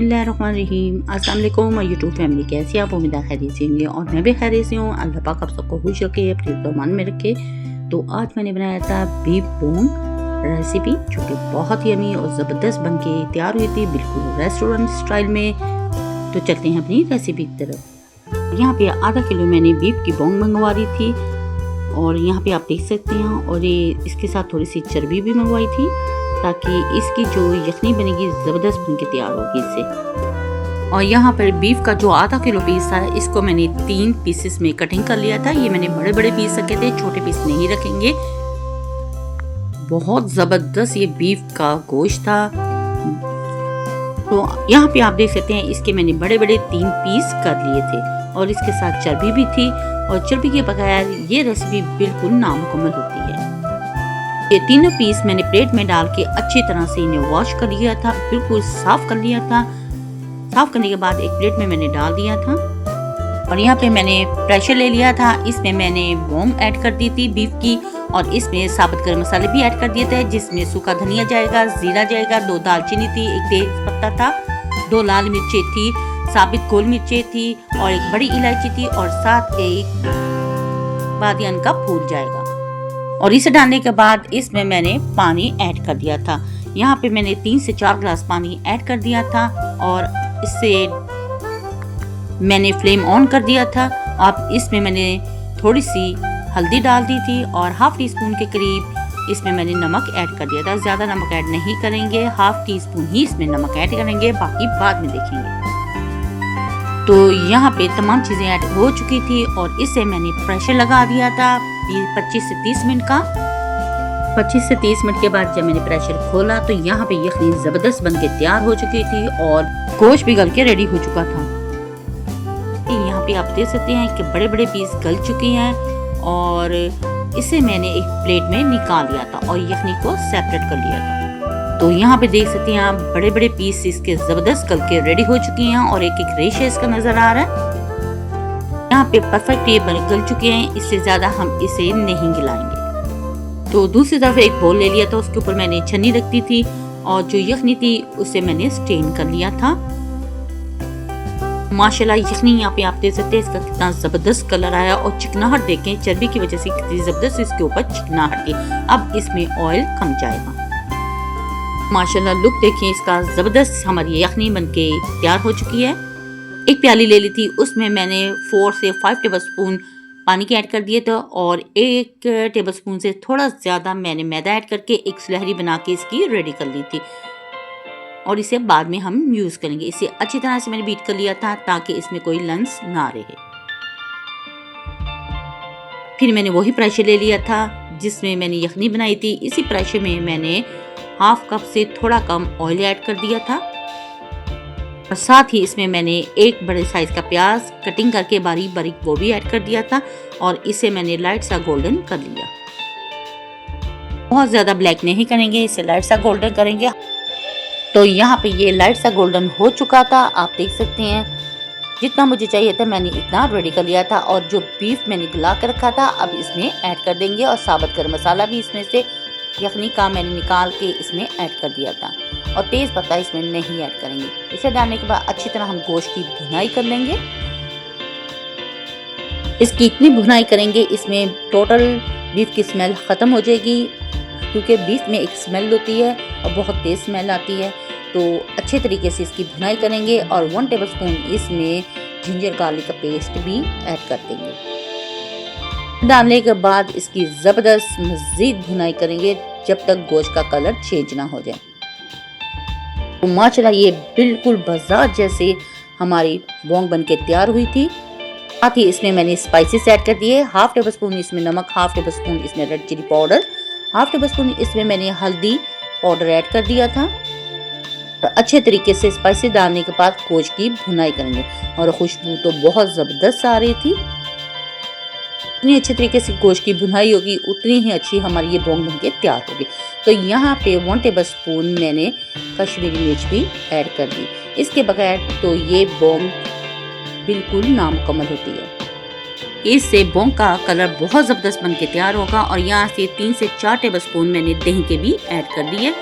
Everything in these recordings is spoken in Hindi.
बिस्मिल्लाहिर्रहमानिर्रहीम। अस्सलाम वालेकुम यूट्यूब फैमिली, कैसी आप? उम्मीद है खैरियत से होंगे और मैं भी खैरियत से हूँ। अल्लाह पाक आप सबको खुश रखे, अपने ईमान में रखे। तो आज मैंने बनाया था बीफ बोंग रेसिपी, जो कि बहुत ही यमी और ज़बरदस्त बन के तैयार हुई थी, बिल्कुल रेस्टोरेंट स्टाइल में। तो चलते हैं अपनी रेसिपी की तरफ। यहाँ पे आधा किलो मैंने बीफ की बोंग मंगवा रही थी और यहाँ पे आप देख सकते हैं। और ये इसके साथ थोड़ी सी चर्बी भी मंगवाई थी, ताकि इसकी जो यखनी बनेगी ज़बरदस्त बन के तैयार होगी इससे। और यहाँ पर बीफ का जो आधा किलो पीस था, इसको मैंने 3 पीसेस में कटिंग कर लिया था। ये मैंने बड़े बड़े पीस रखे थे, छोटे पीस नहीं रखेंगे। बहुत ज़बरदस्त ये बीफ का गोश्त था। तो यहाँ पे आप देख सकते हैं, इसके मैंने बड़े बड़े 3 पीस कर लिए थे और इसके साथ चर्बी भी थी। और चर्बी के बगैर ये रेसिपी बिल्कुल नामुकम्मल होती है। ये तीनों पीस मैंने प्लेट में डाल के अच्छी तरह से इन्हें वॉश कर लिया था, बिल्कुल साफ कर लिया था। साफ करने के बाद एक प्लेट में मैंने डाल दिया था और यहाँ पे मैंने प्रेशर ले लिया था। इसमें मैंने बोंग ऐड कर दी थी बीफ की और इसमें साबुत गरम मसाले भी ऐड कर दिए थे, जिसमें सूखा धनिया जाएगा, जीरा जाएगा, 2 दालचीनी थी, 1 तेज पत्ता था, 2 लाल मिर्चें थी, साबित गोल मिर्चें थी और 1 बड़ी इलायची थी और साथ 1 बादियान का फूल जाएगा। और इसे डालने के बाद इसमें मैंने पानी ऐड कर दिया था। यहाँ पे मैंने 3 से 4 ग्लास पानी ऐड कर दिया था और इससे मैंने फ्लेम ऑन कर दिया था। अब इसमें मैंने थोड़ी सी हल्दी डाल दी थी और हाफ टी स्पून के करीब इसमें मैंने नमक ऐड कर दिया था। ज़्यादा नमक ऐड नहीं करेंगे, हाफ टी स्पून ही इसमें नमक ऐड करेंगे, बाकी बाद में देखेंगे। तो यहाँ पे तमाम चीज़ें ऐड हो चुकी थी और इसे मैंने प्रेशर लगा दिया था 25 से 30 मिनट का। 25 से 30 मिनट के बाद जब मैंने प्रेशर खोला तो यहाँ पे यखनी ज़बरदस्त बन के तैयार हो चुकी थी और गोश्त भी गल के रेडी हो चुका था। यहाँ पे आप देख सकते हैं कि बड़े बड़े पीस गल चुके हैं और इसे मैंने एक प्लेट में निकाल लिया था और यखनी को सेपरेट कर लिया था। तो यहाँ पे देख सकते हैं आप, बड़े बड़े पीस इसके ज़बरदस्त गल के रेडी हो चुके हैं और एक एक रेशा इसका नज़र आ रहा है। यहाँ पे परफेक्ट ये गल चुके हैं, इससे ज़्यादा हम इसे नहीं गिलाएंगे। तो दूसरी तरफ एक बोल ले लिया था, उसके ऊपर मैंने छन्नी रख दी थी और जो यखनी थी उसे मैंने स्टेन कर लिया था। माशाल्लाह यखनी यहाँ पे आप देख सकते हैं इसका कितना ज़बरदस्त कलर आया और चिकनाहट देखें, चर्बी की वजह से कितनी ज़बरदस्त इसके ऊपर चिकनाहट थी। अब इसमें ऑयल कम जाएगा। माशाल्लाह लुक देखिए इसका, ज़बरदस्त हमारी यखनी बनके तैयार हो चुकी है। एक प्याली ले ली थी, उसमें मैंने 4 से 5 टेबलस्पून पानी के ऐड कर दिए थे और 1 टेबलस्पून से थोड़ा ज़्यादा मैंने मैदा ऐड करके एक सुलहरी बना के इसकी रेडी कर ली थी और इसे बाद में हम यूज़ करेंगे। इसे अच्छी तरह से मैंने बीट कर लिया था ताकि इसमें कोई लम्स ना रहे। फिर मैंने वही प्रेशर ले लिया था जिसमें मैंने यखनी बनाई थी। इसी प्रेशर में मैंने हाफ कप से थोड़ा कम ऑयल ऐड कर दिया था और साथ ही इसमें मैंने 1 बड़े साइज का प्याज कटिंग करके बारीक बारीक वो भी ऐड कर दिया था और इसे मैंने लाइट सा गोल्डन कर लिया। बहुत ज़्यादा ब्लैक नहीं करेंगे, इसे लाइट सा गोल्डन करेंगे। तो यहाँ पे ये लाइट सा गोल्डन हो चुका था, आप देख सकते हैं। जितना मुझे चाहिए था मैंने इतना रेडी कर लिया था और जो बीफ मैंने गला कर रखा था अब इसमें ऐड कर देंगे और साबुत गरम मसाला भी इसमें से यखनी का मैंने निकाल के इसमें ऐड कर दिया था और तेज पत्ता इसमें नहीं ऐड करेंगे। इसे डालने के बाद अच्छी तरह हम गोश्त की भुनाई कर लेंगे। इसकी इतनी भुनाई करेंगे इसमें टोटल बीफ की स्मेल ख़त्म हो जाएगी, क्योंकि बीफ में एक स्मेल होती है और बहुत तेज़ स्मेल आती है। तो अच्छे तरीके से इसकी भुनाई करेंगे और 1 टेबलस्पून इसमें जिंजर गार्लिक का पेस्ट भी ऐड कर देंगे। डालने के बाद इसकी ज़बरदस्त मज़ीद भुनाई करेंगे जब तक गोश्त का कलर चेंज ना हो जाए। तो माशाल्लाह ये बिल्कुल बाजार जैसे हमारी बोंग बन के तैयार हुई थी। साथ ही इसमें मैंने स्पाइसेस ऐड कर दिए। हाफ टेबल स्पून इसमें नमक, हाफ टेबल स्पून इसमें red chilli powder, half tablespoon इसमें मैंने हल्दी पाउडर ऐड कर दिया था। तो अच्छे तरीके से स्पाइसेस डालने के बाद गोश्त की भुनाई करेंगे और खुशबू तो बहुत ज़बरदस्त आ रही थी। जितनी अच्छे तरीके से गोश्त की भुनाई होगी उतनी ही अच्छी हमारी ये बोंग बन के तैयार होगी। तो यहाँ पे 1 टेबल स्पून मैंने कश्मीरी मिर्च भी ऐड कर दी। इसके बगैर तो ये बोंग बिल्कुल नामुकम्मल होती है। इससे बोंग का कलर बहुत ज़बरदस्त बन के तैयार होगा और यहाँ से 3 से 4 टेबल स्पून मैंने दही के भी ऐड कर दिए।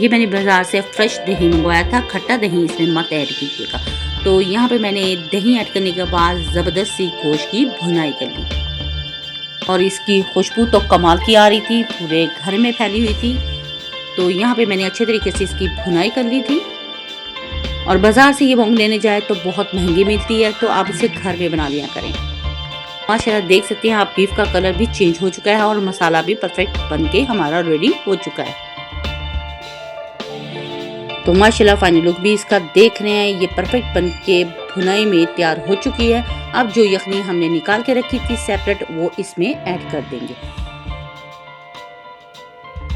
ये मैंने बाज़ार से फ्रेश दही मंगवाया था, खट्टा दही इसमें मत ऐड कीजिएगा। तो यहाँ पे मैंने दही ऐड करने के बाद ज़बरदस्त सी गोश्त की भुनाई कर ली और इसकी खुशबू तो कमाल की आ रही थी, पूरे घर में फैली हुई थी। तो यहाँ पे मैंने अच्छे तरीके से इसकी भुनाई कर ली थी। और बाज़ार से ये बोंग लेने जाए तो बहुत महंगी मिलती है, तो आप इसे घर में बना लिया करें। माशाल्लाह देख सकते हैं आप, बीफ का कलर भी चेंज हो चुका है और मसाला भी परफेक्ट बन के हमारा रेडी हो चुका है। तो माशाल्लाह फाइनल लुक भी इसका देख रहे हैं, ये परफेक्ट बन के भुनाई में तैयार हो चुकी है। अब जो यखनी हमने निकाल के रखी थी सेपरेट, वो इसमें ऐड कर देंगे।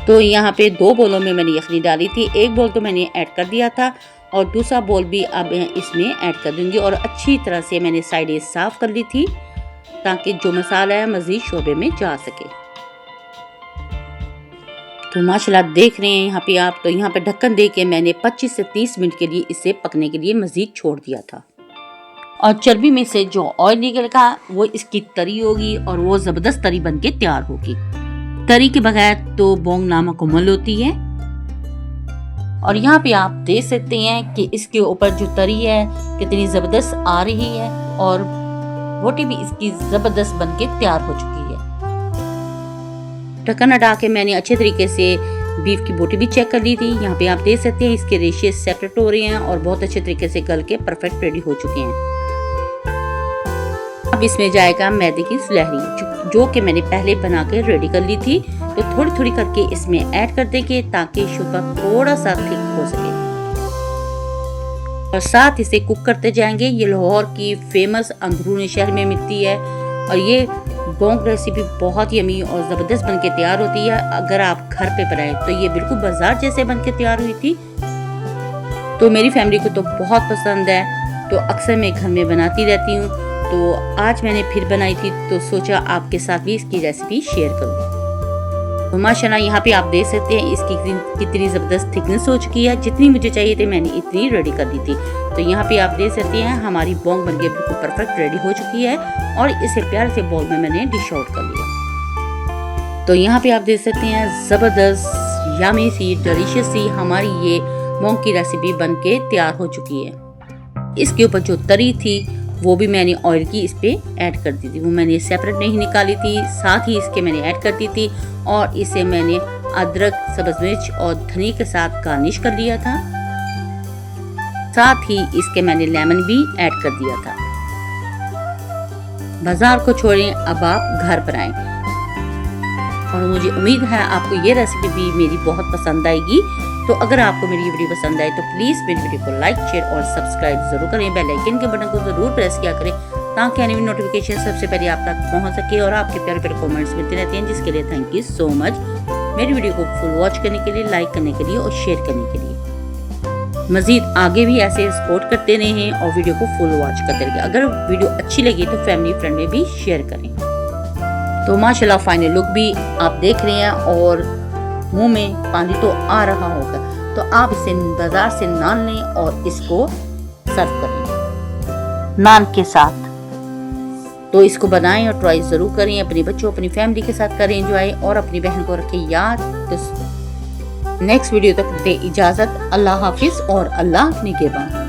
तो यहाँ पे 2 बोलों में मैंने यखनी डाली थी, एक बोल तो मैंने ऐड कर दिया था और दूसरा बोल भी अब इसमें ऐड कर दूंगी। और अच्छी तरह से मैंने साइडें साफ कर ली थी ताकि जो मसाला है मज़ीद शोरबे में जा सके। तो माशाल्लाह देख रहे हैं यहाँ पे आप, तो यहाँ पे ढक्कन दे के मैंने 25 से 30 मिनट के लिए इसे पकने के लिए मज़ीद छोड़ दिया था। और चर्बी में से जो ऑयल निकलेगा वो इसकी तरी होगी और वो ज़बरदस्त तरी बन के तैयार होगी। तरी के बगैर तो बोंग नामुकम्मल होती है। और यहाँ पे आप देख सकते हैं कि इसके ऊपर जो तरी है कितनी ज़बरदस्त आ रही है और रोटी भी इसकी ज़बरदस्त बन के तैयार हो चुकी है। ढक्कन हटा के मैंने अच्छे तरीके से बीफ की बोटी भी चेक कर ली थी। यहाँ पे आप देख सकते हैं इसके रेशे सेपरेट हो रहे हैं और बहुत अच्छे तरीके से गल के परफेक्ट रेडी हो चुके हैं। अब इसमें जाएगा मैदे की सुलहरी जो कि मैंने पहले बना के रेडी कर ली थी। तो थोड़ी थोड़ी करके इसमें ऐड कर देंगे ताकि शोरबा थोड़ा सा थिक हो सके और साथ इसे कुक करते जाएंगे। ये लाहौर की फेमस अंदरूनी शहर में मिलती है और ये बोंग रेसिपी बहुत यमी और ज़बरदस्त बन के तैयार होती है। अगर आप घर पे बनाएं तो ये बिल्कुल बाजार जैसे बन के तैयार हुई थी। तो मेरी फैमिली को तो बहुत पसंद है, तो अक्सर मैं घर में बनाती रहती हूँ। तो आज मैंने फिर बनाई थी तो सोचा आपके साथ भी इसकी रेसिपी शेयर करूँ। तो माशाल्लाह यहाँ पे आप देख सकते हैं इसकी कितनी ज़बरदस्त थिकनेस हो चुकी है। जितनी मुझे चाहिए थी मैंने इतनी रेडी कर दी थी। तो यहाँ पे आप देख सकते हैं हमारी बोंग बनके बिल्कुल परफेक्ट रेडी हो चुकी है और इसे प्यारे से बाउल में मैंने डिश आउट कर लिया। तो यहाँ पे आप देख सकते हैं ज़बरदस्त यमी सी डिलीशियस सी हमारी ये बोंग की रेसिपी बन के तैयार हो चुकी है। इसके ऊपर जो तरी थी वो भी मैंने ऑयल की इस पे ऐड कर दी थी, वो मैंने सेपरेट नहीं निकाली थी, साथ ही इसके मैंने ऐड कर दी थी और इसे मैंने अदरक, सब्ज़ मिर्च और धनी के साथ गार्निश कर लिया था। साथ ही इसके मैंने लेमन भी ऐड कर दिया था। बाजार को छोड़ें, अब आप घर बनाएं और मुझे उम्मीद है आपको ये रेसिपी भी मेरी बहुत पसंद आएगी। तो अगर आपको मेरी वीडियो पसंद आए तो प्लीज़ मेरी वीडियो को लाइक, शेयर और सब्सक्राइब जरूर करें। बेल आइकन के बटन को जरूर प्रेस किया करें ताकि आने वाली नोटिफिकेशन सबसे पहले आप तक पहुंच सके और आपके प्यारे प्यारे कमेंट्स मिलते रहते हैं, जिसके लिए थैंक यू सो मच। मेरी वीडियो को फुल वॉच करने के लिए, लाइक करने के लिए और शेयर करने के लिए। मजीद आगे भी ऐसे सपोर्ट करते रहें और वीडियो को फुल वॉच करते रहें। अगर वीडियो अच्छी लगी तो फैमिली फ्रेंड में भी शेयर करें। तो माशाल्लाह फाइनल लुक भी आप देख रहे हैं और मुंह में पानी तो आ रहा होगा। तो आप इसे बाजार से नान लें और इसको सर्व करें नान के साथ। तो इसको बनाएं और ट्राई ज़रूर करें। अपने बच्चों, अपनी फैमिली के साथ करें एंजॉय और अपनी बहन को रखें याद। तो नेक्स्ट वीडियो तक दे इजाज़त। अल्लाह हाफिज़ और अल्लाह निगहबान।